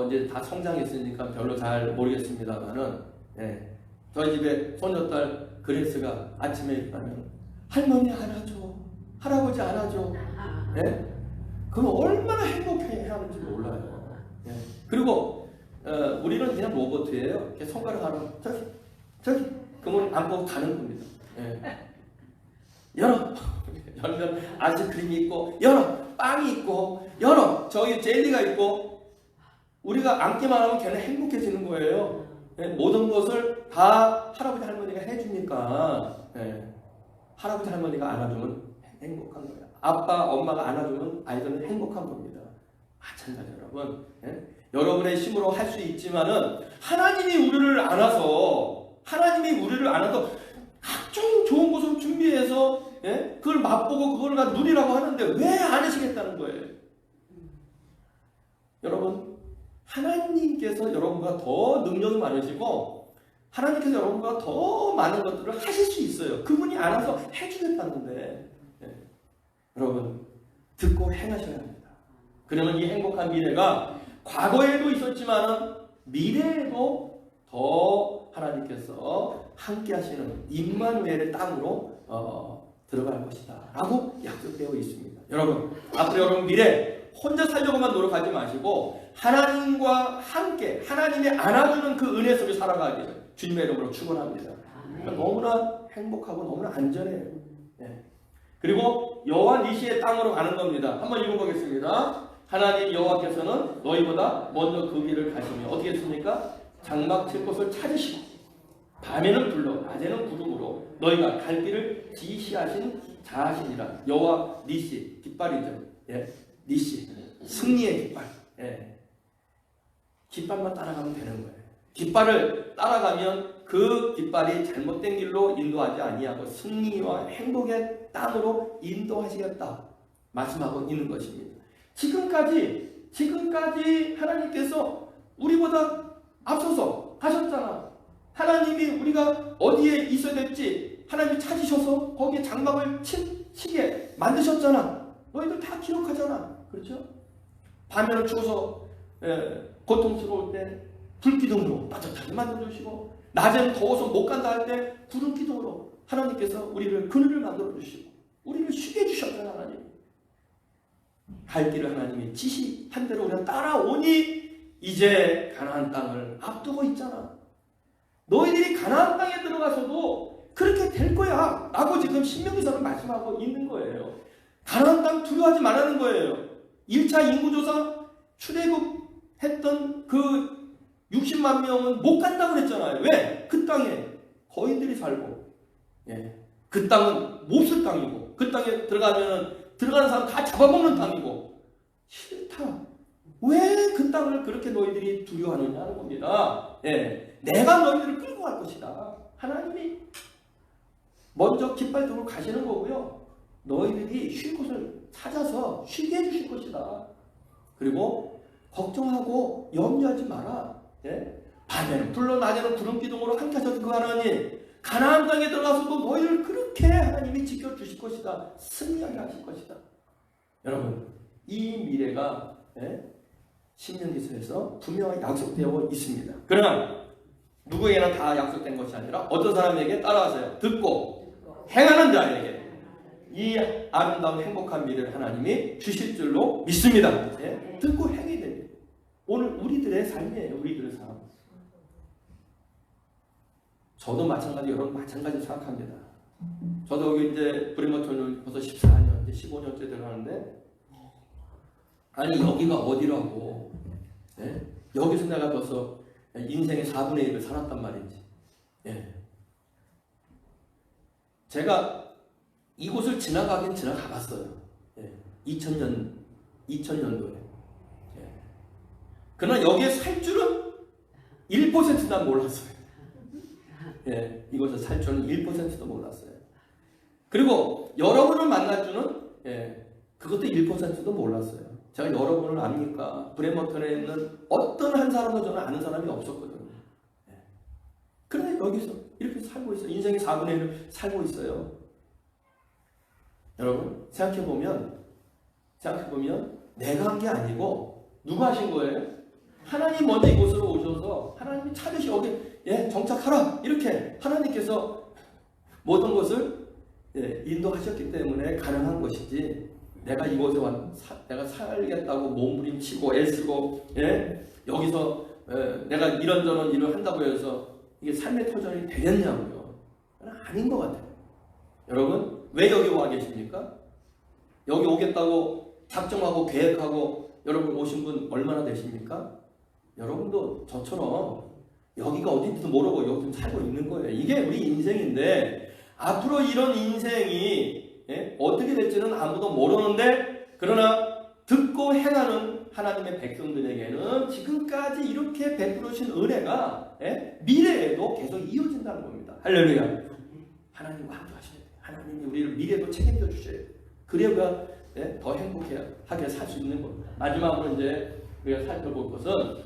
Speaker 1: 이제 다 성장했으니까 별로 잘 모르겠습니다만은, 저희 집에 손녀딸 그레스가 아침에 일어나면 할머니 안아줘, 할아버지 안아줘. 그럼 얼마나 행복해 하는지 몰라요. 그리고 우리는 그냥 로봇이에요. 이렇게 손가락 하나 저기 그러면 안고 가는 겁니다. 열어. 열면 아이스크림이 있고, 열어 빵이 있고, 열어 저기 젤리가 있고, 우리가 앉기만 하면 걔는 행복해지는 거예요. 예, 모든 것을 다 할아버지 할머니가 해주니까 할아버지 할머니가 안아주면 행복한 거예요. 아빠 엄마가 안아주면 아이들은 행복한 겁니다. 마찬가지로 여러분, 여러분의 힘으로 할 수 있지만은 하나님이 우리를 안아서 각종 좋은 것을 준비해서 그걸 맛보고 그걸 누리라고 하는데 왜 안 하시겠다는 거예요? 여러분, 하나님께서 여러분과 더 능력이 많으시고 하나님께서 여러분과 더 많은 것들을 하실 수 있어요. 그분이 알아서 해주겠다는데 여러분, 듣고 행하셔야 합니다. 그러면 이 행복한 미래가 과거에도 있었지만 미래에도 더 하나님께서 함께 하시는 임마누엘의 땅으로 들어갈 것이다 라고 약속되어 있습니다. 여러분, 앞으로 여러분 미래 혼자 살려고만 노력하지 마시고 하나님과 함께 하나님이 안아주는 그 은혜 속에 살아가기를 주님의 이름으로 축원합니다. 그러니까 너무나 행복하고 너무나 안전해요. 그리고 여호와 니시의 땅으로 가는 겁니다. 한번 읽어보겠습니다. 하나님 여호와께서는 너희보다 먼저 그 길을 가시며 어떻게 했습니까? 장막 칠 곳을 찾으시고 밤에는 불로 낮에는 구름으로 너희가 갈 길을 지시하신 자하시니라. 여호와 니시, 깃발이죠. 니시, 승리의 깃발. 깃발만 따라가면 되는 거예요. 깃발을 따라가면 그 깃발이 잘못된 길로 인도하지 아니하고 승리와 행복의 땅으로 인도하시겠다 말씀하고 있는 것입니다. 지금까지 하나님께서 우리보다 앞서서 하셨잖아. 하나님이 우리가 어디에 있어야 될지 하나님이 찾으셔서 거기에 장막을 치게 만드셨잖아. 너희들 다 기록하잖아. 그렇죠? 밤에는 추워서 고통스러울 때 불기둥으로 따뜻하게 만들어주시고 낮에는 더워서 못 간다 할 때 구름 기둥으로 하나님께서 우리를 그늘을 만들어주시고 우리를 쉬게 해주셨잖아. 하나님 갈 길을 하나님이 지시한 대로 우리가 따라오니 이제 가나안 땅을 앞두고 있잖아. 너희들이 가나안 땅에 들어가서도 그렇게 될 거야 라고 지금 신명기서는 말씀하고 있는 거예요. 가나안 땅 두려워하지 말라는 거예요. 1차 인구조사 출애굽했던 그 60만 명은 못 간다고 그랬잖아요. 왜? 그 땅에 거인들이 살고 그 땅은 몹쓸 땅이고 그 땅에 들어가는 사람 다 잡아먹는 땅이고 싫다. 왜 그 땅을 그렇게 너희들이 두려워하느냐 하는 겁니다. 내가 너희들을 끌고 갈 것이다. 하나님이 먼저 깃발 들고 가시는 거고요. 너희들이 쉴 곳을 찾아서 쉬게 해주실 것이다. 그리고 걱정하고 염려하지 마라. 밤에는 불로 낮에는 구름 기둥으로 함께 하셨던 그 하나님, 가나안 땅에 들어가서도 너희를 그렇게 하나님이 지켜주실 것이다. 승리하게 하실 것이다. 여러분, 이 미래가 신명기서에서 분명히 약속되어 있습니다. 그러나 누구에게나 다 약속된 것이 아니라 어떤 사람에게 따라하세요. 듣고 행하는 자에게 이 아름다운 행복한 미래를 하나님이 주실 줄로 믿습니다. 듣고 행해야 됩니다. 오늘 우리들의 삶이에요. 우리들의 삶. 저도 마찬가지, 여러분 마찬가지 생각합니다. 저도 여기 이제 브리머톤을 벌써 14년, 이제 15년째 들어가는데, 아니 여기가 어디라고? 여기서 내가 벌써 인생의 4분의 1을 살았단 말이지. 제가 이곳을 지나가긴 지나가봤어요. 2000년도에. 그러나 여기에 살 줄은 1% 난 몰랐어요. 이곳에 살 줄은 1%도 몰랐어요. 그리고 여러분을 만날 줄은 그것도 1%도 몰랐어요. 제가 여러분을 압니까? 브레먼턴에 있는 어떤 한 사람도 저는 아는 사람이 없었거든요. 그런데 여기서 이렇게 살고 있어요. 인생의 4분의 1을 살고 있어요. 여러분 생각해보면 내가 한 게 아니고 누가 하신 거예요? 하나님 먼저 이곳으로 오셔서 하나님이 찾으시 여기 정착하라 이렇게 하나님께서 모든 것을 인도하셨기 때문에 가능한 것이지, 내가 이곳에 내가 살겠다고 몸부림치고 애쓰고 여기서 내가 이런저런 일을 한다고 해서 이게 삶의 터전이 되겠냐고요. 아닌 것 같아요. 여러분 왜 여기 와 계십니까? 여기 오겠다고 작정하고 계획하고 여러분 오신 분 얼마나 되십니까? 여러분도 저처럼 여기가 어딘지도 모르고 여기 좀 살고 있는 거예요. 이게 우리 인생인데 앞으로 이런 인생이 어떻게 될지는 아무도 모르는데 그러나 듣고 행하는 하나님의 백성들에게는 지금까지 이렇게 베풀으신 은혜가 미래에도 계속 이어진다는 겁니다. 할렐루야. 하나님과 함께 하셔야 돼요. 하나님이 우리를 미래도 책임져 주셔야 돼요. 그래야 더 행복하게 살 수 있는 겁니다. 마지막으로 이제 우리가 살펴볼 것은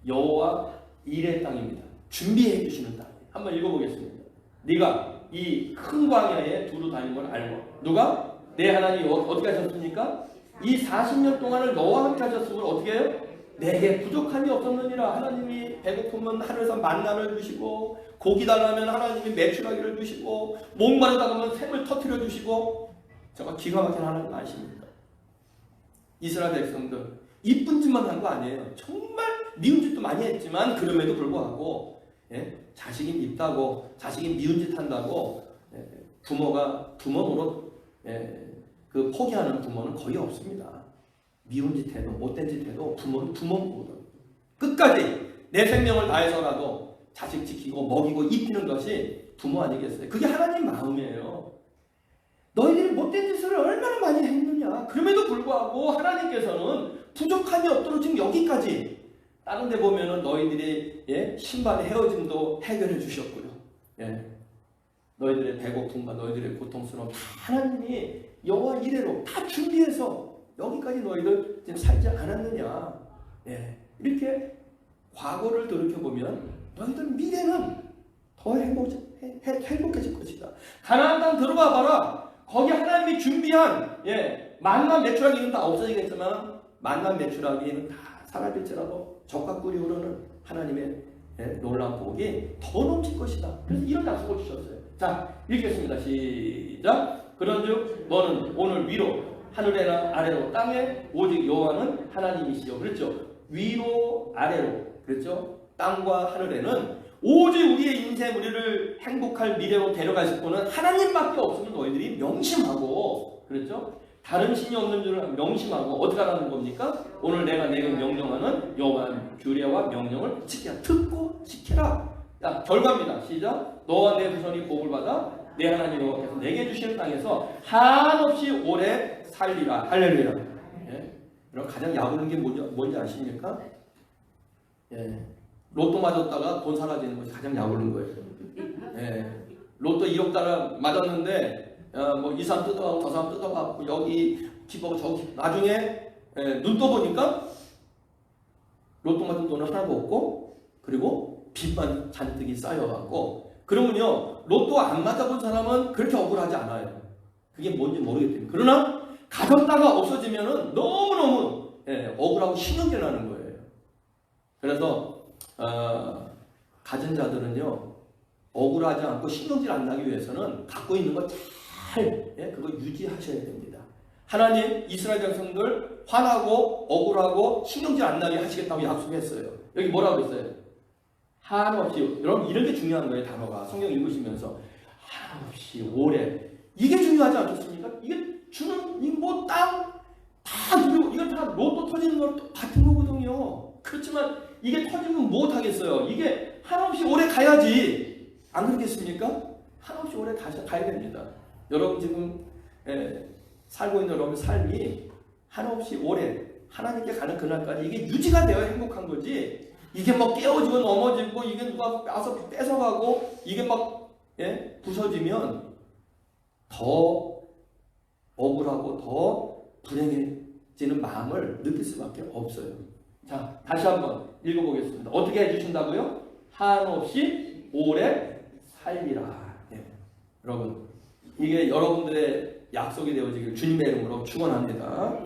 Speaker 1: 여호와 일의 땅입니다. 준비해 주시는 땅. 한번 읽어보겠습니다. 네가 이 큰 광야에 두루 다니는 걸 알고 누가? 내 하나님이 어떻게 하셨습니까? 이 40년 동안을 너와 함께 하셨음을 어떻게 해요? 내게 부족함이 없었느니라. 하나님이 배고프면 하늘에서 만나를 주시고 고기 달라면 하나님이 메추라기를 주시고 목마르다면 샘을 터뜨려 주시고 정말 기가 막힌 하나님 아십니까? 이스라엘 백성들 이쁜 짓만 한 거 아니에요. 정말 미운 짓도 많이 했지만 그럼에도 불구하고 자식이 밉다고 자식이 미운 짓 한다고 부모가 부모로 그 포기하는 부모는 거의 없습니다. 미운 짓 해도 못된 짓 해도 부모는 부모거든. 끝까지 내 생명을 다해서라도 자식 지키고 먹이고 입히는 것이 부모 아니겠어요? 그게 하나님 마음이에요. 너희들이 못된 짓을 얼마나 많이 했느냐. 그럼에도 불구하고 하나님께서는 부족함이 없도록 지금 여기까지 다른 데 보면은 너희들이 신발의 헤어짐도 해결해 주셨고요. 너희들의 배고픔과 너희들의 고통스러움 다 하나님이 여호와 이레로 다 준비해서 여기까지 너희들 지금 살지 않았느냐. 이렇게 과거를 돌이켜보면 너희들 미래는 더 행복해질 것이다. 가나안 땅 들어가 봐라. 거기 하나님이 준비한 만난 메추라기는 다 없어지겠지만 만난 메추라기는 다 사라질지라도 적과 꿀이 흐르는 하나님의 놀라운 복이 더 넘칠 것이다. 그래서 이런 약속을 주셨어요. 자, 읽겠습니다. 시작. 그런즉 너는 오늘 위로 하늘에나 아래로 땅에 오직 여호와는 하나님이시요. 그랬죠? 위로 아래로 그랬죠? 땅과 하늘에는 오직 우리의 인생 우리를 행복할 미래로 데려가실 분은 하나님밖에 없으면 너희들이 명심하고 그랬죠? 다른 신이 없는 줄을 명심하고 어떻게 하라는 겁니까? 오늘 내가 내게 명령하는 여호와의 규례와 명령을 지키라. 듣고 지키라. 자, 결과입니다. 시작. 너와 내 후손이 복을 받아 내 하나님 여호와께서 내게 주시는 땅에서 한없이 오래 살리라. 할렐루야. 그럼 가장 야구는 게 뭔지 아십니까? 로또 맞았다가 돈 사라지는 것이 가장 야구는 거예요. 로또 2억 달러 맞았는데 뭐 이 사람 뜯어가고 저 사람 뜯어가고 여기 기뻐고 저기 나중에 눈 떠보니까 로또 맞은 돈은 하나도 없고 그리고 빚만 잔뜩이 쌓여갖고 그러면요 로또 안 맞아본 사람은 그렇게 억울하지 않아요. 그게 뭔지 모르겠기 때문에. 그러나 가졌다가 없어지면은 너무너무 억울하고 신경질 나는 거예요. 그래서 가진 자들은요 억울하지 않고 신경질 안 나기 위해서는 갖고 있는 거 잘 그거 유지하셔야 됩니다. 하나님 이스라엘 백성들 화나고 억울하고 신경질 안 나게 하시겠다고 약속했어요. 여기 뭐라고 했어요? 한없이. 여러분 이런 게 중요한 거예요. 단어가 성경 읽으시면서 한없이 오래. 이게 중요하지 않겠습니까? 이게 주는 뭐 땅 다 누리고 이거 다 로또 터지는 거 같은 거거든요. 그렇지만 이게 터지면 못 하겠어요. 이게 한없이 오래 가야지. 안 그렇겠습니까? 한없이 오래 가야 됩니다. 여러분 지금 살고 있는 여러분 삶이 한없이 오래 하나님께 가는 그날까지 이게 유지가 되어야 행복한 거지. 이게 막 깨어지고 넘어지고 이게 누가 와서 뺏어가고 이게 막 부서지면 더 억울하고 더 불행해지는 마음을 느낄 수밖에 없어요. 자, 다시 한번 읽어보겠습니다. 어떻게 해주신다고요? 한없이 오래 살리라. 여러분 이게 여러분들의 약속이 되어지길 주님의 이름으로 축원합니다.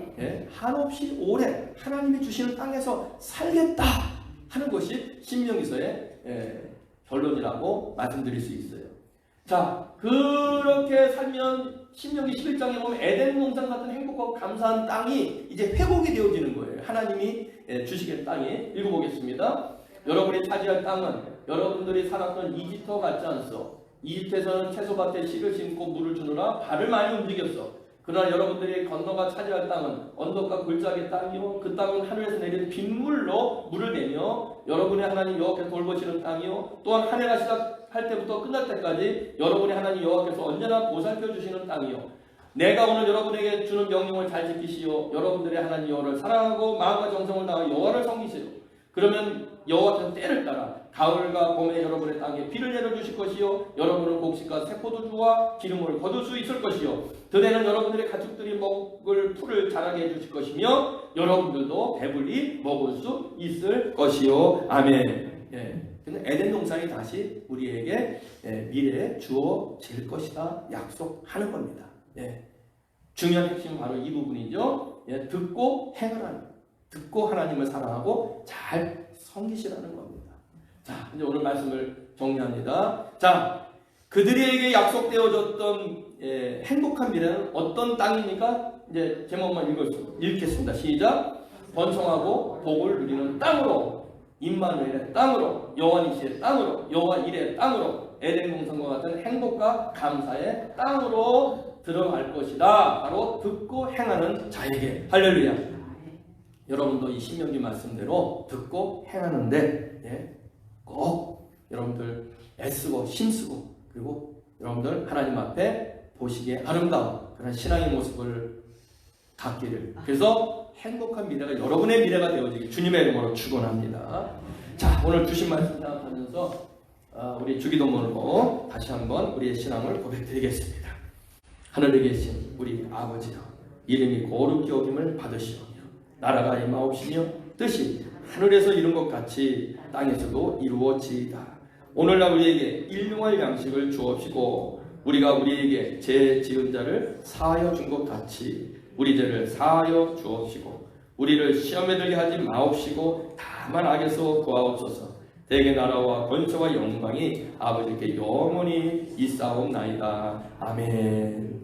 Speaker 1: 한없이 오래 하나님이 주시는 땅에서 살겠다 하는 것이 신명기서의 결론이라고 말씀드릴 수 있어요. 자, 그렇게 살면 신명기 11장에 보면 에덴 동산 같은 행복하고 감사한 땅이 이제 회복이 되어지는 거예요. 하나님이 주시겠는 땅이. 읽어보겠습니다. 여러분이 차지할 땅은 여러분들이 살았던 이집트와 같지 않소. 이집트에서는 채소밭에 씨를 심고 물을 주느라 발을 많이 움직였어. 그러나 여러분들이 건너가 차지할 땅은 언덕과 골짜기 땅이요 그 땅은 하늘에서 내리는 빗물로 물을 내며 여러분의 하나님 여호와께서 돌보시는 땅이요 또한 한 해가 시작할 때부터 끝날 때까지 여러분의 하나님 여호와께서 언제나 보살펴 주시는 땅이요 내가 오늘 여러분에게 주는 명령을 잘 지키시오 여러분들의 하나님 여호와를 사랑하고 마음과 정성을 다하여 여호와를 섬기시오 그러면 여호와께서 때를 따라 가을과 봄에 여러분의 땅에 비를 내려주실 것이요 여러분은 곡식과 새포도주와 기름을 거둘 수 있을 것이요 들에는 여러분들의 가축들이 먹을 풀을 자라게 해주실 것이며 여러분들도 배불리 먹을 수 있을 것이요 아멘. 근데 에덴 동산이 다시 우리에게 미래에 주어질 것이다 약속하는 겁니다. 중요한 핵심은 바로 이 부분이죠. 듣고 행하라는 듣고 하나님을 사랑하고 잘 섬기시라는 겁니다. 자, 이제 오늘 말씀을 정리합니다. 자, 그들에게 약속되어졌던 행복한 미래는 어떤 땅입니까? 이제 제목만 읽겠습니다. 시작. 번성하고 복을 누리는 땅으로, 임마누엘의 땅으로, 여호와니시의 땅으로, 여호와 일의 땅으로, 에덴 동산과 같은 행복과 감사의 땅으로 들어갈 것이다. 바로 듣고 행하는 자에게. 할렐루야. 여러분도 이 신명기 말씀대로 듣고 행하는데 꼭 여러분들 애쓰고 힘쓰고 그리고 여러분들 하나님 앞에 보시기에 아름다운 그런 신앙의 모습을 갖기를 그래서 행복한 미래가 여러분의 미래가 되어지길 주님의 이름으로 축원합니다. 자, 오늘 주신 말씀 생각하면서 우리 주기도문으로 다시 한번 우리의 신앙을 고백드리겠습니다. 하늘에 계신 우리 아버지여 이름이 거룩히 여김을 받으시오며 나라가 임하옵시며 뜻이 하늘에서 이룬 것 같이 땅에서도 이루어지이다. 오늘날 우리에게 일용할 양식을 주옵시고 우리가 우리에게 죄 지은 자를 사하여 준 것 같이 우리 죄를 사하여 주옵시고 우리를 시험에 들게 하지 마옵시고 다만 악에서 구하옵소서. 대개 나라와 권세와 영광이 아버지께 영원히 있사옵나이다. 아멘.